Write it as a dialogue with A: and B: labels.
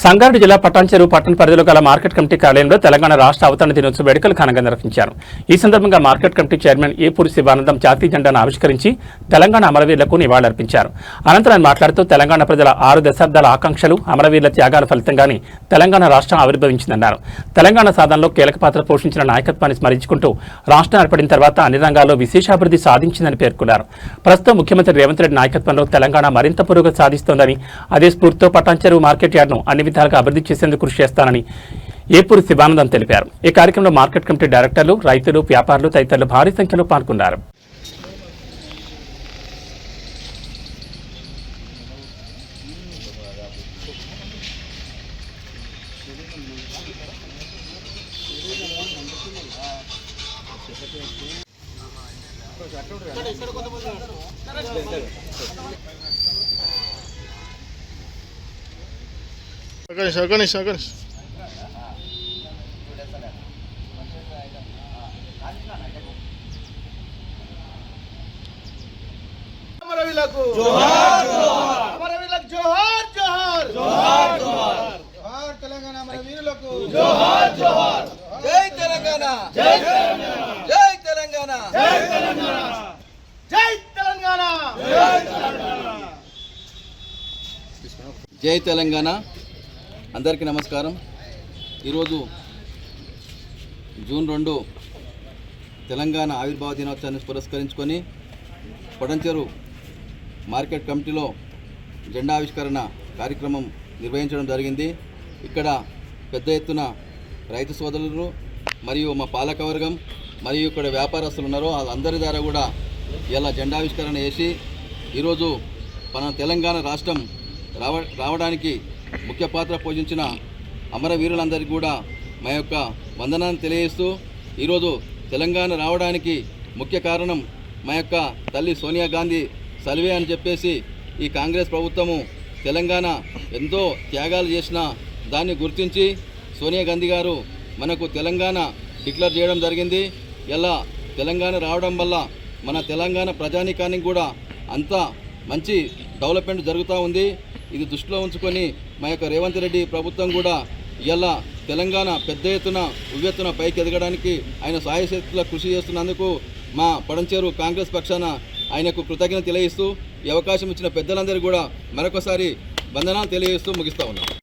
A: సంగారెడ్డి జిల్లా పటాన్చెరు పట్టణ పరిధిలో గల మార్కెట్ కమిటీ కార్యాలయంలో తెలంగాణ రాష్ట్ర అవతరణ దినోత్సవ వేడుకలు ఘనంగా నిర్వహించారు. ఈ సందర్భంగా market committee chairman Epuri Sivanandam జాతీయ జెండాను ఆవిష్కరించి తెలంగాణ అమరవీరులకు నివాళులర్పించారు. అనంతరం ఆయన మాట్లాడుతూ తెలంగాణ ప్రజల 6 దశాబ్దాల ఆకాంక్షలు అమరవీరుల త్యాగాల ఫలితంగానే తెలంగాణ రాష్ట్రం ఆవిర్భవించిందన్నారు. తెలంగాణ సాధనలో కీలక పాత్ర పోషించిన నాయకత్వాన్ని స్మరించుకుంటూ రాష్ట్రం ఏర్పడిన తర్వాత అన్ని రంగాల్లో విశేషాభివృద్ధి సాధించిందని పేర్కొన్నారు. ప్రస్తుతం ముఖ్యమంత్రి రేవంత్ రెడ్డి నాయకత్వంలో తెలంగాణ మరింత పురోగతి సాధిస్తోందని, అదే స్ఫూర్తితో పటాన్చెరు మార్కెట్ యార్డ్ను అన్ని విధాలుగా అభివృద్ధి చేసేందుకు కృషి చేస్తానని ఏపూరి శివానందం తెలిపారు. ఈ కార్యక్రమంలో మార్కెట్ కమిటీ డైరెక్టర్లు, రైతులు, వ్యాపారులు తదితరులు భారీ సంఖ్యలో పాల్గొన్నారు.
B: గణేష్ అమరవీరులకు జోహార్ జోహార్, అమరవీరులకు జోహార్ జోహార్ జోహార్ జోహార్, జోహార్ తెలంగాణ అమరవీరులకు జోహార్ జోహార్. జై తెలంగాణ, జై తెలంగాణ, జై తెలంగాణ, జై తెలంగాణ, జై తెలంగాణ, జై తెలంగాణ.
C: జై తెలంగాణ. అందరికీ నమస్కారం. ఈరోజు జూన్ 2 తెలంగాణ ఆవిర్భావ దినోత్సవాన్ని పురస్కరించుకొని పటాన్చెరు మార్కెట్ కమిటీలో జెండా ఆవిష్కరణ కార్యక్రమం నిర్వహించడం జరిగింది. ఇక్కడ పెద్ద ఎత్తున రైతు సోదరులు మరియు మా పాలకవర్గం మరియు ఇక్కడ వ్యాపారస్తులు ఉన్నారో వాళ్ళందరి ద్వారా కూడా ఇలా జెండా ఆవిష్కరణ చేసి ఈరోజు మన తెలంగాణ రాష్ట్రం రావడానికి ముఖ్య పాత్ర పోషించిన అమరవీరులందరికీ కూడా మా యొక్క వందనాన్ని తెలియజేస్తూ, ఈరోజు తెలంగాణ రావడానికి ముఖ్య కారణం మా యొక్క తల్లి సోనియా గాంధీ సల్వే అని చెప్పేసి ఈ కాంగ్రెస్ ప్రభుత్వము తెలంగాణ ఎంతో త్యాగాలు చేసిన దాన్ని గుర్తించి సోనియా గాంధీ గారు మనకు తెలంగాణ డిక్లేర్ చేయడం జరిగింది. ఇలా తెలంగాణ రావడం వల్ల మన తెలంగాణ ప్రజానీకానికి కూడా అంత మంచి డెవలప్మెంట్ జరుగుతూ ఉంది. ఇది దృష్టిలో ఉంచుకొని మా యొక్క రేవంత్ రెడ్డి ప్రభుత్వం కూడా ఇలా తెలంగాణ పెద్ద ఎత్తున ఉవ్వెత్తున పైకి ఎదగడానికి ఆయన సాయశక్తుల కృషి చేస్తున్నందుకు మా పటాన్చెరు కాంగ్రెస్ పక్షాన ఆయనకు కృతజ్ఞత తెలియజేస్తూ ఈ అవకాశం ఇచ్చిన పెద్దలందరికీ కూడా మరొకసారి వందనాలు తెలియజేస్తూ ముగిస్తా ఉన్నాం.